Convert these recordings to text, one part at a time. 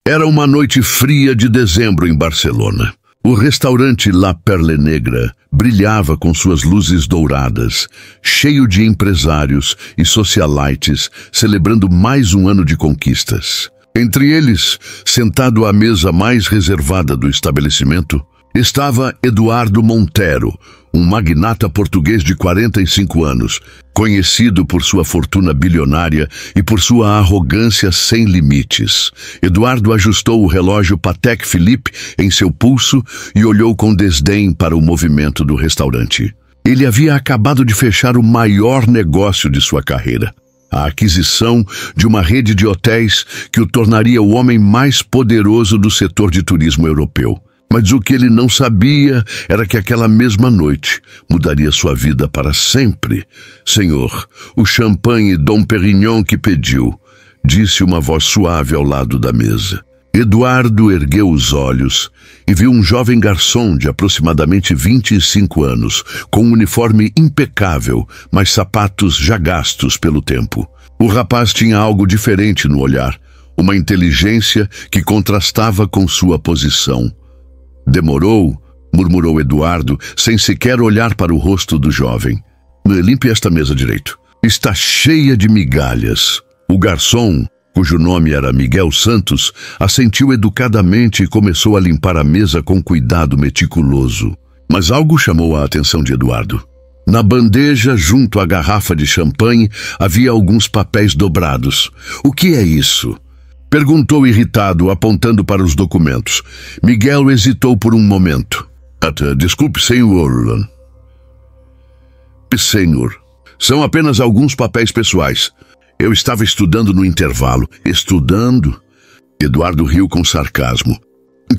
Era uma noite fria de dezembro em Barcelona. O restaurante La Perle Negra brilhava com suas luzes douradas, cheio de empresários e socialites celebrando mais um ano de conquistas. Entre eles, sentado à mesa mais reservada do estabelecimento, estava Eduardo Montero, um magnata português de 45 anos, conhecido por sua fortuna bilionária e por sua arrogância sem limites. Eduardo ajustou o relógio Patek Philippe em seu pulso e olhou com desdém para o movimento do restaurante. Ele havia acabado de fechar o maior negócio de sua carreira: a aquisição de uma rede de hotéis que o tornaria o homem mais poderoso do setor de turismo europeu. Mas o que ele não sabia era que aquela mesma noite mudaria sua vida para sempre. "Senhor, o champanhe Dom Perignon que pediu", disse uma voz suave ao lado da mesa. Eduardo ergueu os olhos e viu um jovem garçom de aproximadamente 25 anos, com um uniforme impecável, mas sapatos já gastos pelo tempo. O rapaz tinha algo diferente no olhar, uma inteligência que contrastava com sua posição. "Demorou?", murmurou Eduardo, sem sequer olhar para o rosto do jovem. "Limpe esta mesa direito. Está cheia de migalhas." O garçom, cujo nome era Miguel Santos, assentiu educadamente e começou a limpar a mesa com cuidado meticuloso. Mas algo chamou a atenção de Eduardo. Na bandeja, junto à garrafa de champanhe, havia alguns papéis dobrados. "O que é isso?", perguntou irritado, apontando para os documentos. Miguel hesitou por um momento. Desculpe, senhor. Senhor, são apenas alguns papéis pessoais. Eu estava estudando no intervalo." "Estudando?" Eduardo riu com sarcasmo.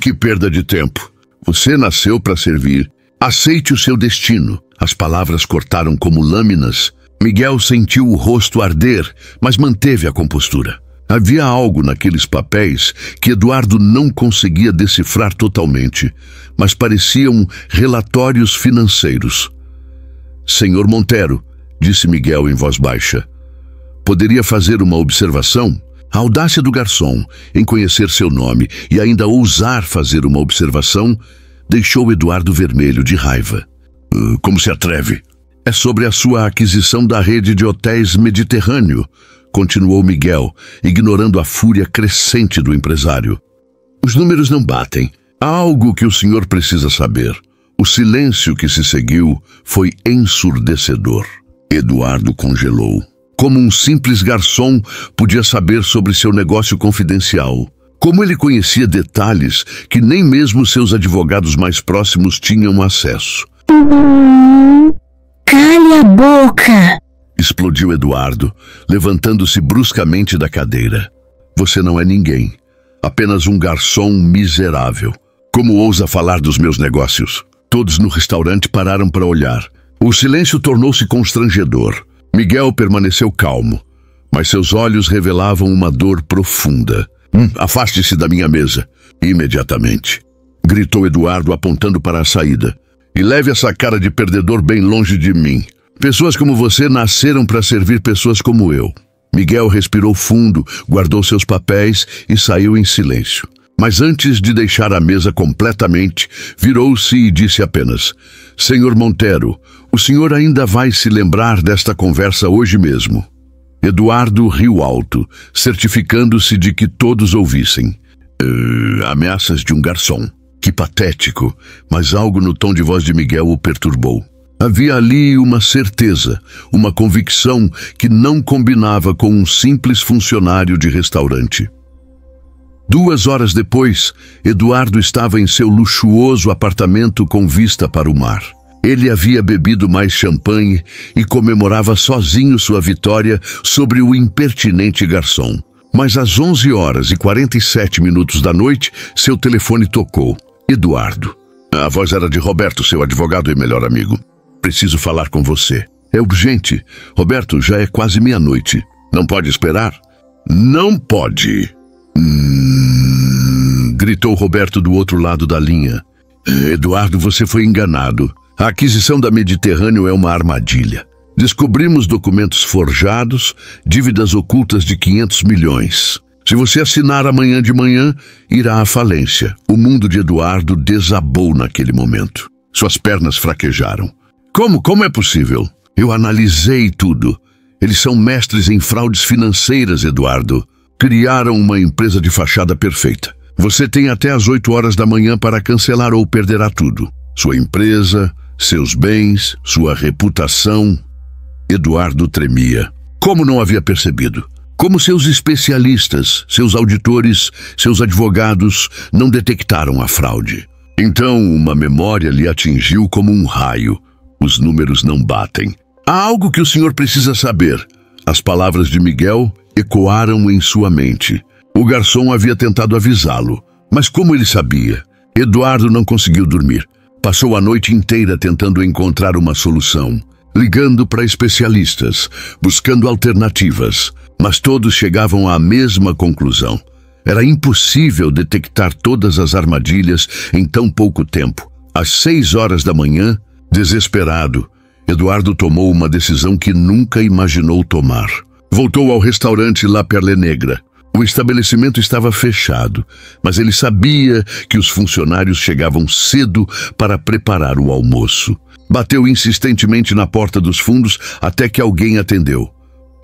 "Que perda de tempo. Você nasceu para servir. Aceite o seu destino." As palavras cortaram como lâminas. Miguel sentiu o rosto arder, mas manteve a compostura. Havia algo naqueles papéis que Eduardo não conseguia decifrar totalmente, mas pareciam relatórios financeiros. "Senhor Montero", disse Miguel em voz baixa, "poderia fazer uma observação?" A audácia do garçom em conhecer seu nome e ainda ousar fazer uma observação deixou Eduardo vermelho de raiva. "Como se atreve?" "É sobre a sua aquisição da rede de hotéis Mediterrâneo", continuou Miguel, ignorando a fúria crescente do empresário. "Os números não batem. Há algo que o senhor precisa saber." O silêncio que se seguiu foi ensurdecedor. Eduardo congelou. Como um simples garçom podia saber sobre seu negócio confidencial? Como ele conhecia detalhes que nem mesmo seus advogados mais próximos tinham acesso? "Cale a boca!", explodiu Eduardo, levantando-se bruscamente da cadeira. "Você não é ninguém. Apenas um garçom miserável. Como ousa falar dos meus negócios?" Todos no restaurante pararam para olhar. O silêncio tornou-se constrangedor. Miguel permaneceu calmo, mas seus olhos revelavam uma dor profunda. "Afaste-se da minha mesa, imediatamente", gritou Eduardo, apontando para a saída. "E leve essa cara de perdedor bem longe de mim. Pessoas como você nasceram para servir pessoas como eu." Miguel respirou fundo, guardou seus papéis e saiu em silêncio. Mas antes de deixar a mesa completamente, virou-se e disse apenas: "Senhor Montero, o senhor ainda vai se lembrar desta conversa hoje mesmo." Eduardo riu alto, certificando-se de que todos ouvissem. Ameaças de um garçom. Que patético, mas algo no tom de voz de Miguel o perturbou. Havia ali uma certeza, uma convicção que não combinava com um simples funcionário de restaurante. 2 horas depois, Eduardo estava em seu luxuoso apartamento com vista para o mar. Ele havia bebido mais champanhe e comemorava sozinho sua vitória sobre o impertinente garçom. Mas às 11h47 da noite, seu telefone tocou. Eduardo. A voz era de Roberto, seu advogado e melhor amigo. "Preciso falar com você. É urgente. Roberto, já é quase meia-noite. Não pode esperar?" "Não pode." Gritou Roberto do outro lado da linha. "Eduardo, você foi enganado. A aquisição da Mediterrâneo é uma armadilha. Descobrimos documentos forjados, dívidas ocultas de 500 milhões. Se você assinar amanhã de manhã, irá à falência. O mundo de Eduardo desabou naquele momento. Suas pernas fraquejaram. Como é possível? Eu analisei tudo. Eles são mestres em fraudes financeiras, Eduardo. Criaram uma empresa de fachada perfeita. Você tem até às 8 horas da manhã para cancelar ou perderá tudo. Sua empresa, seus bens, sua reputação. Eduardo tremia. Como não havia percebido? Como seus especialistas, seus auditores, seus advogados não detectaram a fraude? Então uma memória lhe atingiu como um raio. Os números não batem. Há algo que o senhor precisa saber. As palavras de Miguel ecoaram em sua mente. O garçom havia tentado avisá-lo, mas como ele sabia? Eduardo não conseguiu dormir. Passou a noite inteira tentando encontrar uma solução, ligando para especialistas, buscando alternativas, mas todos chegavam à mesma conclusão. Era impossível detectar todas as armadilhas em tão pouco tempo. Às 6 horas da manhã, desesperado, Eduardo tomou uma decisão que nunca imaginou tomar. Voltou ao restaurante La Perle Negra. O estabelecimento estava fechado, mas ele sabia que os funcionários chegavam cedo para preparar o almoço. Bateu insistentemente na porta dos fundos até que alguém atendeu.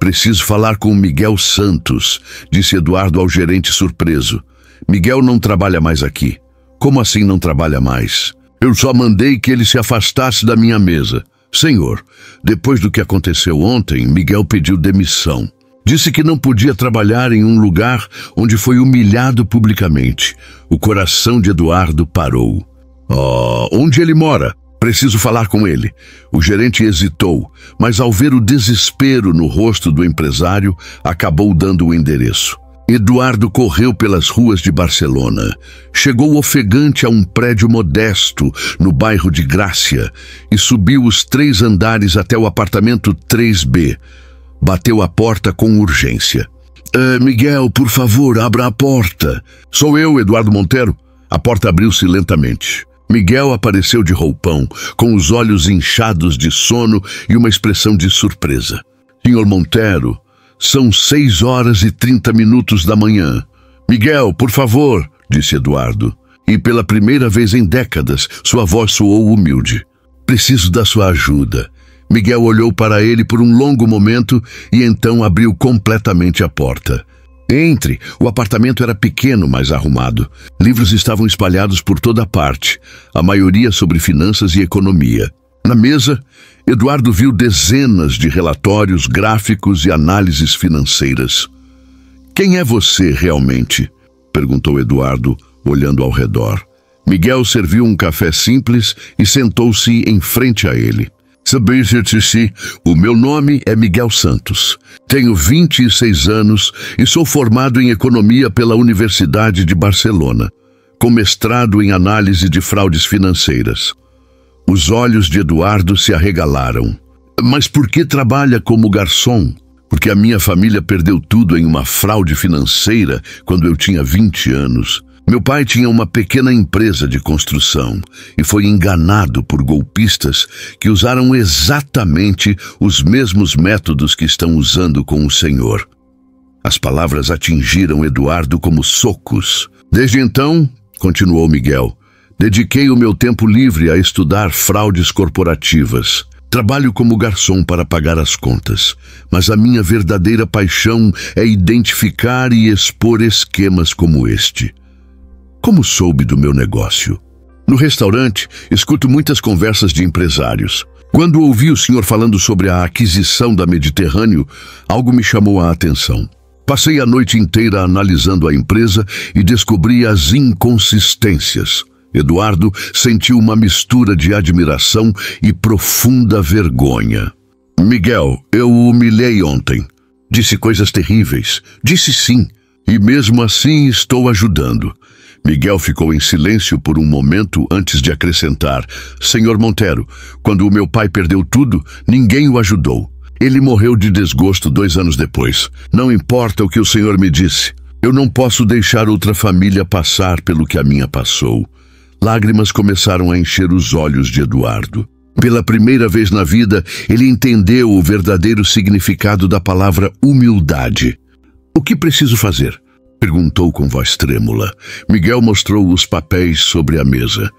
Preciso falar com Miguel Santos, disse Eduardo ao gerente surpreso. Miguel não trabalha mais aqui. Como assim não trabalha mais? Eu só mandei que ele se afastasse da minha mesa. Senhor, depois do que aconteceu ontem, Miguel pediu demissão. Disse que não podia trabalhar em um lugar onde foi humilhado publicamente. O coração de Eduardo parou. Onde ele mora? Preciso falar com ele. O gerente hesitou, mas ao ver o desespero no rosto do empresário, acabou dando o endereço. Eduardo correu pelas ruas de Barcelona. Chegou ofegante a um prédio modesto no bairro de Grácia e subiu os 3 andares até o apartamento 3B. Bateu a porta com urgência. Miguel, por favor, abra a porta. Sou eu, Eduardo Montero. A porta abriu-se lentamente. Miguel apareceu de roupão, com os olhos inchados de sono e uma expressão de surpresa. Senhor Montero, são 6 horas e 30 minutos da manhã. Miguel, por favor, disse Eduardo. E pela primeira vez em décadas, sua voz soou humilde. Preciso da sua ajuda. Miguel olhou para ele por um longo momento e então abriu completamente a porta. Entre. O apartamento era pequeno, mas arrumado. Livros estavam espalhados por toda parte, a maioria sobre finanças e economia. Na mesa, Eduardo viu dezenas de relatórios, gráficos e análises financeiras. Quem é você realmente? Perguntou Eduardo, olhando ao redor. Miguel serviu um café simples e sentou-se em frente a ele. O meu nome é Miguel Santos. Tenho 26 anos e sou formado em economia pela Universidade de Barcelona, com mestrado em análise de fraudes financeiras. Os olhos de Eduardo se arregalaram. Mas por que trabalha como garçom? Porque a minha família perdeu tudo em uma fraude financeira quando eu tinha 20 anos. Meu pai tinha uma pequena empresa de construção e foi enganado por golpistas que usaram exatamente os mesmos métodos que estão usando com o senhor. As palavras atingiram Eduardo como socos. Desde então, continuou Miguel, dediquei o meu tempo livre a estudar fraudes corporativas. Trabalho como garçom para pagar as contas, mas a minha verdadeira paixão é identificar e expor esquemas como este. Como soube do meu negócio? No restaurante, escuto muitas conversas de empresários. Quando ouvi o senhor falando sobre a aquisição da Mediterrâneo, algo me chamou a atenção. Passei a noite inteira analisando a empresa e descobri as inconsistências. Eduardo sentiu uma mistura de admiração e profunda vergonha. Miguel, eu o humilhei ontem. Disse coisas terríveis. Disse sim. E mesmo assim estou ajudando. Miguel ficou em silêncio por um momento antes de acrescentar. Senhor Montero, quando o meu pai perdeu tudo, ninguém o ajudou. Ele morreu de desgosto 2 anos depois. Não importa o que o senhor me disse. Eu não posso deixar outra família passar pelo que a minha passou. Lágrimas começaram a encher os olhos de Eduardo. Pela primeira vez na vida, ele entendeu o verdadeiro significado da palavra humildade. O que preciso fazer? Perguntou com voz trêmula. Miguel mostrou os papéis sobre a mesa.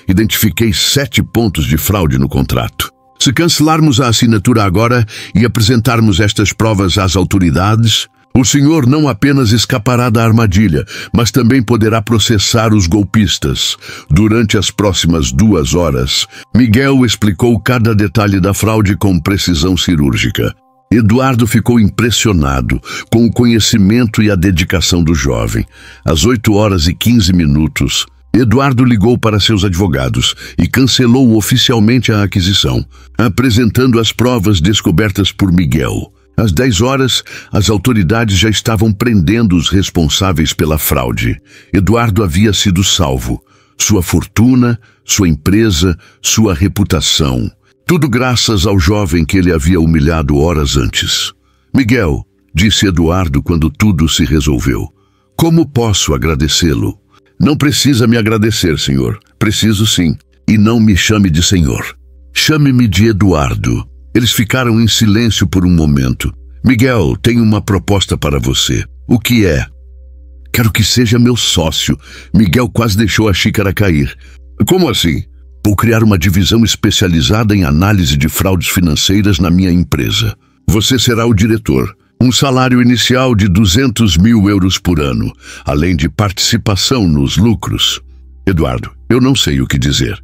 Identifiquei 7 pontos de fraude no contrato. Se cancelarmos a assinatura agora e apresentarmos estas provas às autoridades, o senhor não apenas escapará da armadilha, mas também poderá processar os golpistas. Durante as próximas 2 horas, Miguel explicou cada detalhe da fraude com precisão cirúrgica. Eduardo ficou impressionado com o conhecimento e a dedicação do jovem. Às 8h15, Eduardo ligou para seus advogados e cancelou oficialmente a aquisição, apresentando as provas descobertas por Miguel. Às 10h, as autoridades já estavam prendendo os responsáveis pela fraude. Eduardo havia sido salvo. Sua fortuna, sua empresa, sua reputação. Tudo graças ao jovem que ele havia humilhado horas antes. Miguel, disse Eduardo quando tudo se resolveu. Como posso agradecê-lo? Não precisa me agradecer, senhor. Preciso sim. E não me chame de senhor. Chame-me de Eduardo. Eles ficaram em silêncio por um momento. Miguel, tenho uma proposta para você. O que é? Quero que seja meu sócio. Miguel quase deixou a xícara cair. Como assim? Vou criar uma divisão especializada em análise de fraudes financeiras na minha empresa. Você será o diretor. Um salário inicial de 200 mil euros por ano, além de participação nos lucros. Eduardo, eu não sei o que dizer.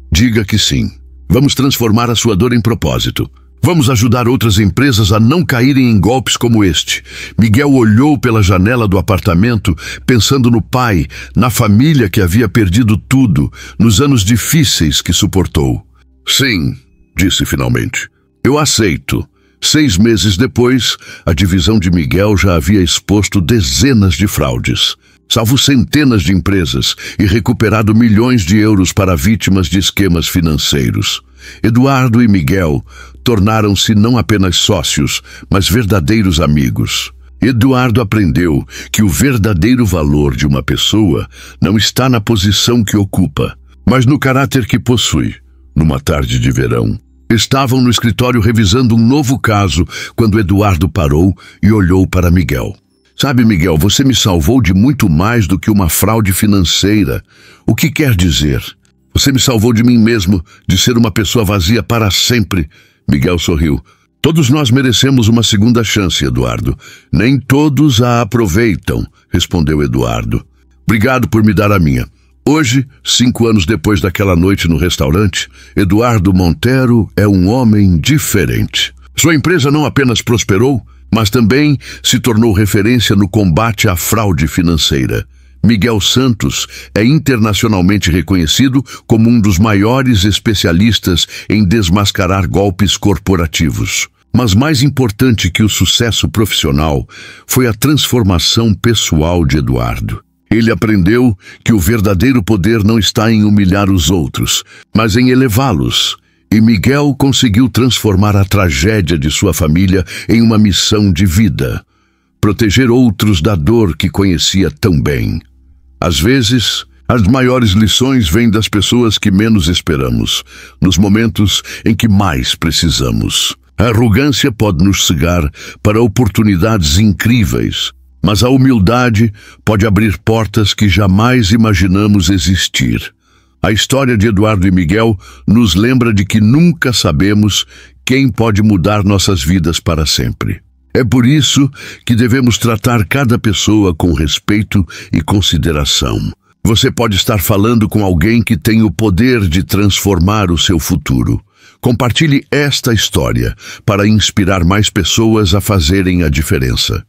Diga que sim. Vamos transformar a sua dor em propósito. Vamos ajudar outras empresas a não caírem em golpes como este. Miguel olhou pela janela do apartamento, pensando no pai, na família que havia perdido tudo, nos anos difíceis que suportou. Sim, disse finalmente. Eu aceito. 6 meses depois, a divisão de Miguel já havia exposto dezenas de fraudes, salvo centenas de empresas e recuperado milhões de euros para vítimas de esquemas financeiros. Eduardo e Miguel tornaram-se não apenas sócios, mas verdadeiros amigos. Eduardo aprendeu que o verdadeiro valor de uma pessoa não está na posição que ocupa, mas no caráter que possui. Numa tarde de verão, estavam no escritório revisando um novo caso quando Eduardo parou e olhou para Miguel. Sabe, Miguel, você me salvou de muito mais do que uma fraude financeira. O que quer dizer? Você me salvou de mim mesmo, de ser uma pessoa vazia para sempre. Miguel sorriu. Todos nós merecemos uma segunda chance, Eduardo. Nem todos a aproveitam, respondeu Eduardo. Obrigado por me dar a minha. Hoje, 5 anos depois daquela noite no restaurante, Eduardo Montero é um homem diferente. Sua empresa não apenas prosperou, mas também se tornou referência no combate à fraude financeira. Miguel Santos é internacionalmente reconhecido como um dos maiores especialistas em desmascarar golpes corporativos. Mas mais importante que o sucesso profissional foi a transformação pessoal de Eduardo. Ele aprendeu que o verdadeiro poder não está em humilhar os outros, mas em elevá-los. E Miguel conseguiu transformar a tragédia de sua família em uma missão de vida. Proteger outros da dor que conhecia tão bem. Às vezes, as maiores lições vêm das pessoas que menos esperamos, nos momentos em que mais precisamos. A arrogância pode nos cegar para oportunidades incríveis, mas a humildade pode abrir portas que jamais imaginamos existir. A história de Eduardo e Miguel nos lembra de que nunca sabemos quem pode mudar nossas vidas para sempre. É por isso que devemos tratar cada pessoa com respeito e consideração. Você pode estar falando com alguém que tem o poder de transformar o seu futuro. Compartilhe esta história para inspirar mais pessoas a fazerem a diferença.